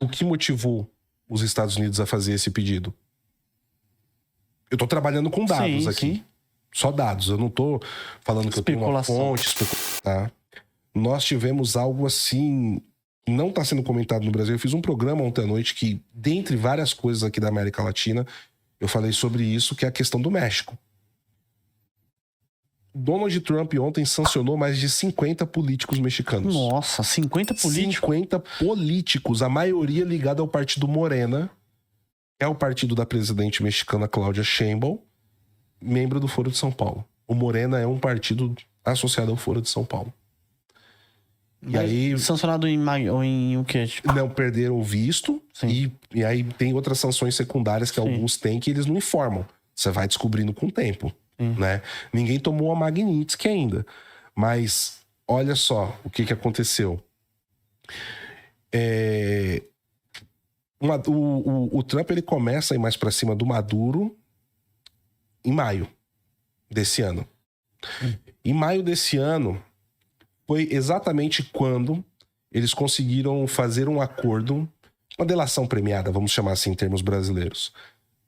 O que motivou os Estados Unidos a fazer esse pedido? Eu tô trabalhando com dados aqui. Sim. Só dados. Eu não tô falando que eu tenho uma fonte, tá? Nós tivemos algo assim, que não tá sendo comentado no Brasil. Eu fiz um programa ontem à noite que, dentre várias coisas aqui da América Latina, eu falei sobre isso, que é a questão do México. Donald Trump ontem sancionou mais de 50 políticos mexicanos. Nossa, 50 políticos? 50 políticos, a maioria ligada ao partido Morena, que é o partido da presidente mexicana Cláudia Sheinbaum, membro do Foro de São Paulo. O Morena é um partido associado ao Foro de São Paulo. E aí, sancionado em o quê? Tipo? Não perderam o visto. E aí tem outras sanções secundárias que alguns têm que eles não informam. Você vai descobrindo com o tempo. Né? Ninguém tomou a Magnitsky ainda. Mas olha só o que aconteceu. O Trump ele começa a ir mais pra cima do Maduro em maio desse ano. Em maio desse ano foi exatamente quando eles conseguiram fazer um acordo, uma delação premiada, vamos chamar assim em termos brasileiros,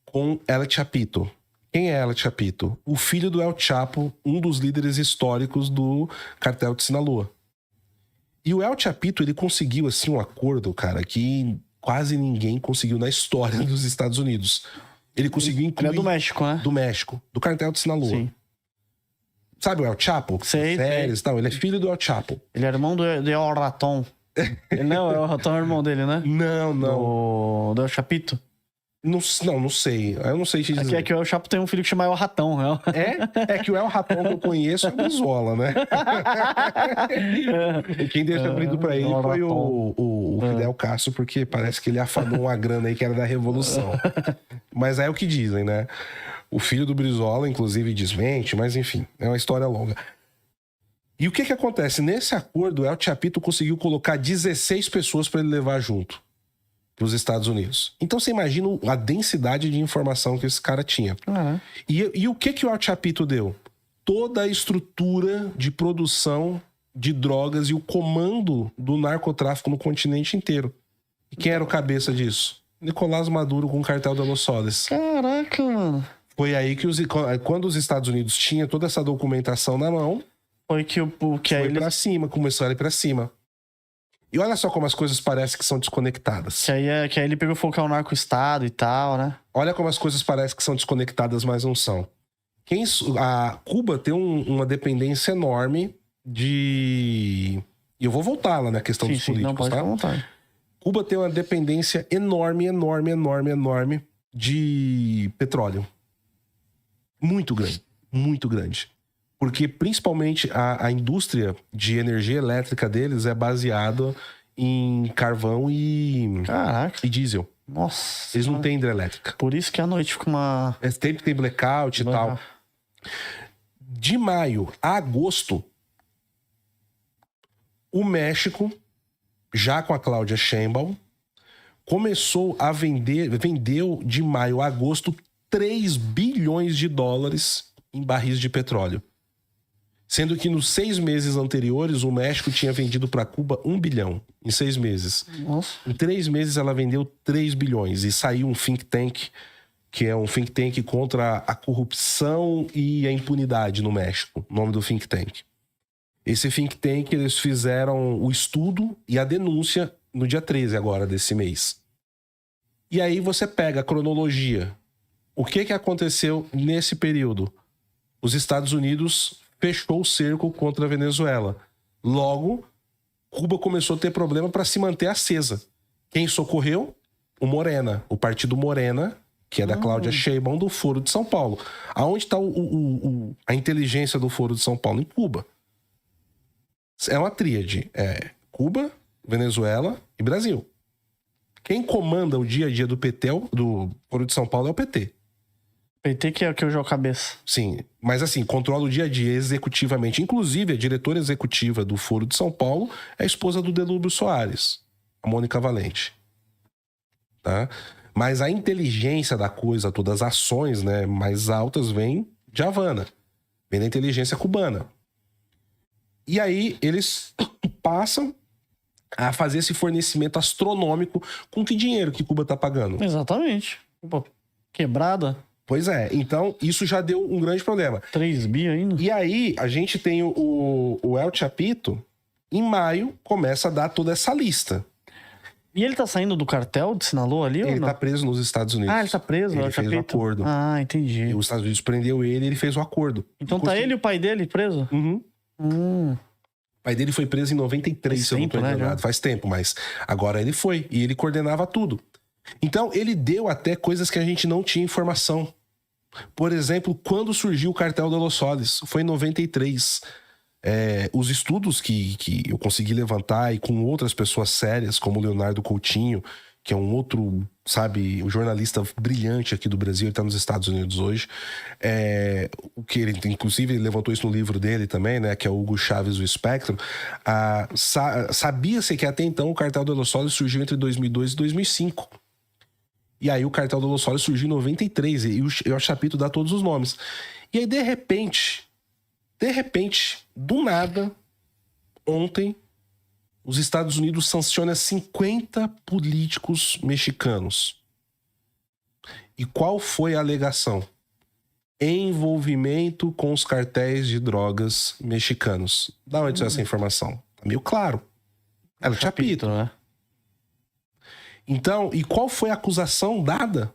com El Chapito. Quem é El Chapito? O filho do El Chapo, um dos líderes históricos do cartel de Sinaloa. E o El Chapito, ele conseguiu assim um acordo, cara, que quase ninguém conseguiu na história dos Estados Unidos. Ele conseguiu incluir... Ele é do México, né? Do México, do cartel de Sinaloa. Sim. Sabe o El Chapo? Sei. Não, ele é filho do El Chapo. Ele é irmão do El Raton. Não, El Raton é o irmão dele, né? Não. Do El Chapito? Não sei. Eu não sei te dizer. É que o El Chapo tem um filho que chama El Ratão. É que o El Ratão que eu conheço é o Brizola, né? Quem deu esse apelido pra ele foi o Fidel Castro, porque parece que ele afanou uma grana aí que era da Revolução. Mas é o que dizem, né? O filho do Brizola, inclusive, desmente, mas enfim, é uma história longa. E o que acontece? Nesse acordo, o El Chapito conseguiu colocar 16 pessoas para ele levar junto para os Estados Unidos. Então você imagina a densidade de informação que esse cara tinha. E o que o El Chapito deu? Toda a estrutura de produção de drogas e o comando do narcotráfico no continente inteiro. E quem era o cabeça disso? Nicolás Maduro com o cartel da Los Soles. Caraca, mano. Foi aí que quando os Estados Unidos tinham toda essa documentação na mão, foi aí pra cima, começou a ir pra cima. E olha só como as coisas parecem que são desconectadas. Que aí ele pegou focar o narco-estado e tal, né? Olha como as coisas parecem que são desconectadas, mas não são. A Cuba tem uma dependência enorme de... E eu vou voltar lá na questão dos políticos, não pode voltar. Cuba tem uma dependência enorme de petróleo. Muito grande. Porque principalmente a indústria de energia elétrica deles é baseada em carvão e diesel. Nossa. Eles não têm hidrelétrica. Por isso que à noite fica uma... Sempre tem blackout e tal. De maio a agosto, o México, já com a Cláudia Sheinbaum, começou a vendeu de maio a agosto 3 bilhões de dólares em barris de petróleo. Sendo que nos 6 meses anteriores, o México tinha vendido para Cuba 1 bilhão em 6 meses. Nossa. Em 3 meses, ela vendeu 3 bilhões. E saiu um think tank, que é um think tank contra a corrupção e a impunidade no México. O nome do think tank. Esse think tank, eles fizeram o estudo e a denúncia no dia 13 agora desse mês. E aí você pega a cronologia. O que aconteceu nesse período? Os Estados Unidos fechou o cerco contra a Venezuela. Logo, Cuba começou a ter problema para se manter acesa. Quem socorreu? O Morena, o partido Morena, que é da Cláudia Sheinbaum, do Foro de São Paulo. Aonde está a inteligência do Foro de São Paulo? Em Cuba. É uma tríade. É Cuba, Venezuela e Brasil. Quem comanda o dia a dia do PT, do Foro de São Paulo, é o PT. PT que é o que eu jogo cabeça. Sim, mas assim, controla o dia a dia executivamente. Inclusive, a diretora executiva do Foro de São Paulo é a esposa do Delúbio Soares, a Mônica Valente. Tá? Mas a inteligência da coisa, todas as ações, né, mais altas, vem de Havana. Vem da inteligência cubana. E aí, eles passam a fazer esse fornecimento astronômico. Com que dinheiro que Cuba tá pagando? Exatamente. Pô, quebrada. Pois é, então isso já deu um grande problema. 3 bi ainda. E aí, a gente tem o El Chapito, em maio, começa a dar toda essa lista. E ele tá saindo do cartel de Sinaloa ali ou não? Ele tá preso nos Estados Unidos. Ele tá preso, ele fez o acordo. Entendi. E os Estados Unidos prendeu ele e ele fez o acordo. Então tá ele e o pai dele preso? Uhum. O pai dele foi preso em 93, se eu não tô enganado. Faz tempo, mas agora ele foi. E ele coordenava tudo. Então, ele deu até coisas que a gente não tinha informação. Por exemplo, quando surgiu o Cartel de Los Soles? Foi em 93. Os estudos que eu consegui levantar e com outras pessoas sérias, como o Leonardo Coutinho, que é um outro, sabe, um jornalista brilhante aqui do Brasil, ele tá nos Estados Unidos hoje, o que ele, inclusive, ele levantou isso no livro dele também, né, que é o Hugo Chaves, o Espectro. Sabia-se que até então o Cartel de Los Soles surgiu entre 2002 e 2005. E aí o Cartel de Los Soles surgiu em 93, e o Chapito dá todos os nomes. E aí, de repente, do nada, ontem, os Estados Unidos sancionam 50 políticos mexicanos. E qual foi a alegação? Envolvimento com os cartéis de drogas mexicanos. Da onde saiu essa informação? Tá meio claro. Era o Chapito, né? Então, e qual foi a acusação dada?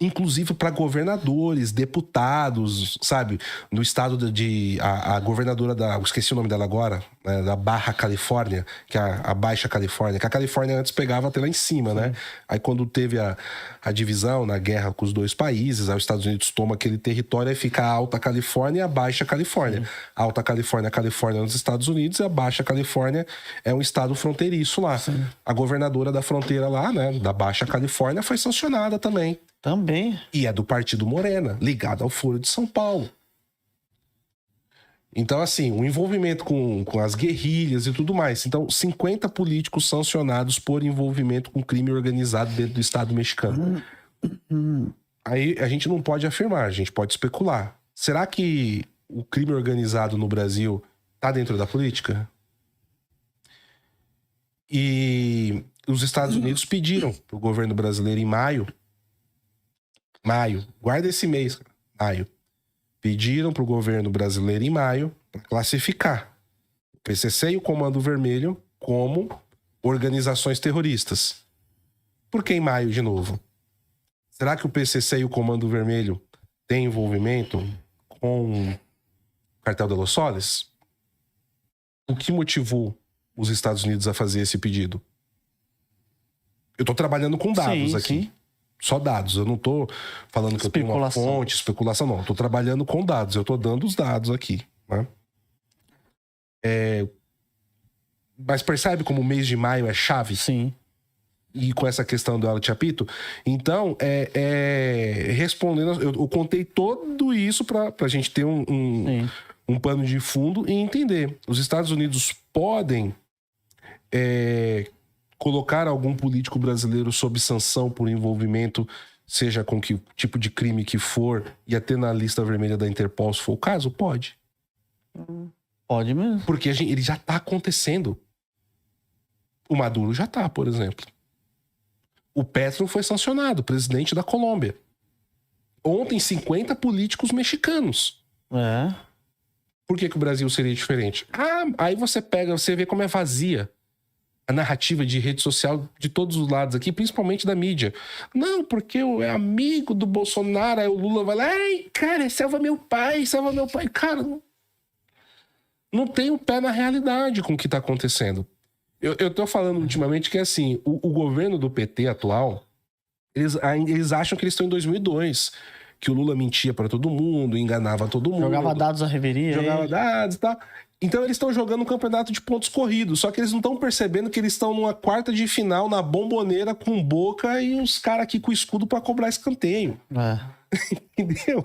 Inclusive para governadores, deputados, sabe? No estado a governadora esqueci o nome dela agora, né? Da Baja Califórnia, que é a Baixa Califórnia, que a Califórnia antes pegava até lá em cima, né? Aí quando teve a divisão na guerra com os dois países, aí os Estados Unidos tomam aquele território e fica a Alta Califórnia e a Baixa Califórnia. A Alta Califórnia, nos Estados Unidos, e a Baixa Califórnia é um estado fronteiriço lá. Sim. A governadora da fronteira lá, né, da Baixa Califórnia, foi sancionada também. Também. E é do Partido Morena, ligado ao Foro de São Paulo. Então, assim, o envolvimento com as guerrilhas e tudo mais. Então, 50 políticos sancionados por envolvimento com crime organizado dentro do Estado mexicano. Aí a gente não pode afirmar, a gente pode especular. Será que o crime organizado no Brasil está dentro da política? E os Estados Unidos pediram para o governo brasileiro em maio, guarda esse mês, maio. Pediram para o governo brasileiro em maio para classificar o PCC e o Comando Vermelho como organizações terroristas. Por que em maio de novo? Será que o PCC e o Comando Vermelho têm envolvimento com o Cartel de Los Soles? O que motivou os Estados Unidos a fazer esse pedido? Eu estou trabalhando com dados aqui. Sim. Só dados, eu não tô falando que eu tenho uma fonte, especulação, não. Eu tô trabalhando com dados, eu tô dando os dados aqui, né? Mas percebe como o mês de maio é chave? Sim. E com essa questão do El Chapito? Então, respondendo, eu contei tudo isso pra gente ter um pano de fundo e entender. Os Estados Unidos podem colocar algum político brasileiro sob sanção por envolvimento, seja com que tipo de crime que for, e até na lista vermelha da Interpol, se for o caso? Pode. Pode mesmo. Porque ele já tá acontecendo. O Maduro já tá, por exemplo. O Petro foi sancionado, presidente da Colômbia. Ontem, 50 políticos mexicanos. Por que o Brasil seria diferente? Aí você vê como é vazia a narrativa de rede social de todos os lados aqui, principalmente da mídia. Não, porque é amigo do Bolsonaro, aí o Lula vai lá, ai, cara, salva meu pai. Cara, não tem um pé na realidade com o que tá acontecendo. Eu tô falando ultimamente que, assim, o governo do PT atual, eles acham que eles estão em 2002, que o Lula mentia pra todo mundo, enganava todo mundo. Jogava dados à reveria. Jogava dados e tal. Então eles estão jogando um campeonato de pontos corridos, só que eles não estão percebendo que eles estão numa quarta de final na Bomboneira com Boca e os caras aqui com escudo pra cobrar escanteio. Entendeu?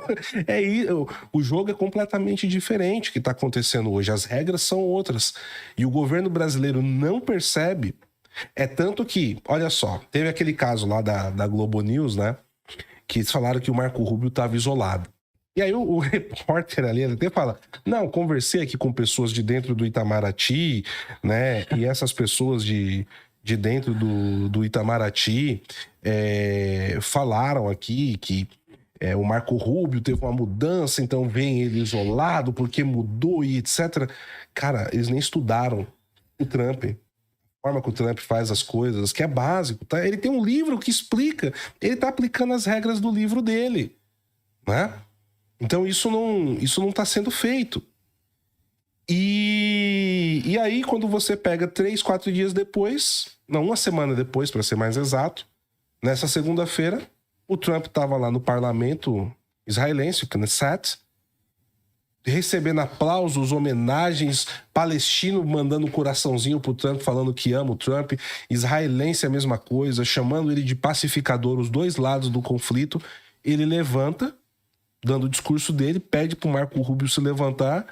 O jogo é completamente diferente que tá acontecendo hoje. As regras são outras. E o governo brasileiro não percebe. É tanto que, olha só, teve aquele caso lá da Globo News, né? Que eles falaram que o Marco Rubio estava isolado. E aí o repórter ali, ele até fala, não, conversei aqui com pessoas de dentro do Itamaraty, né? E essas pessoas de dentro do Itamaraty falaram aqui que o Marco Rubio teve uma mudança, então vem ele isolado porque mudou e etc. Cara, eles nem estudaram o Trump. A forma que o Trump faz as coisas, que é básico, tá? Ele tem um livro que explica, ele tá aplicando as regras do livro dele, né? Então isso não tá sendo feito. E aí, quando você pega 3, 4 dias depois, não, uma semana depois, para ser mais exato, nessa segunda-feira, o Trump estava lá no parlamento israelense, o Knesset, recebendo aplausos, homenagens, palestino mandando um coraçãozinho pro Trump, falando que ama o Trump, israelense a mesma coisa, chamando ele de pacificador, os dois lados do conflito. Ele levanta, dando o discurso dele, pede pro Marco Rubio se levantar,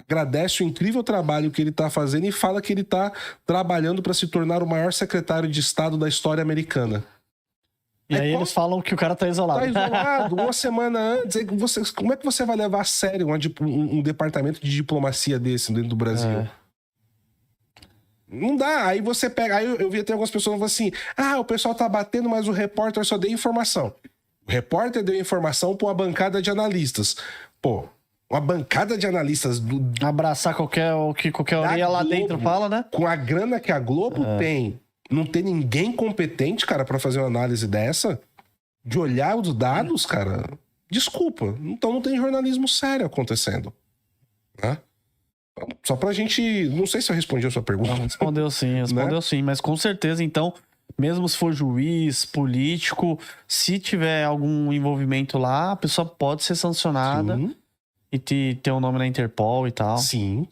agradece o incrível trabalho que ele tá fazendo e fala que ele tá trabalhando para se tornar o maior secretário de Estado da história americana. E aí eles falam que o cara tá isolado. Tá isolado, uma semana antes. Como é que você vai levar a sério um departamento de diplomacia desse dentro do Brasil? Não dá. Aí você pega... Aí eu vi até algumas pessoas falando assim, o pessoal tá batendo, mas o repórter só deu informação. O repórter deu informação pra uma bancada de analistas. Pô, uma bancada de analistas... Abraçar qualquer orelha lá dentro fala, né? Com a grana que a Globo tem... Não tem ninguém competente, cara, pra fazer uma análise dessa, de olhar os dados, cara. Desculpa. Então não tem jornalismo sério acontecendo. Né? Só pra gente... Não sei se eu respondi a sua pergunta. Não, respondeu sim. Mas com certeza, então, mesmo se for juiz, político, se tiver algum envolvimento lá, a pessoa pode ser sancionada e ter um nome na Interpol e tal. Sim.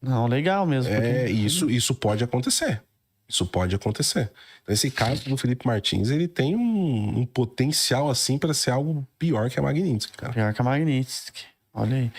Não, legal mesmo. Isso pode acontecer. Isso pode acontecer. Então, esse caso do Felipe Martins, ele tem um potencial, assim, para ser algo pior que a Magnitsky, cara. Pior que a Magnitsky. Olha aí.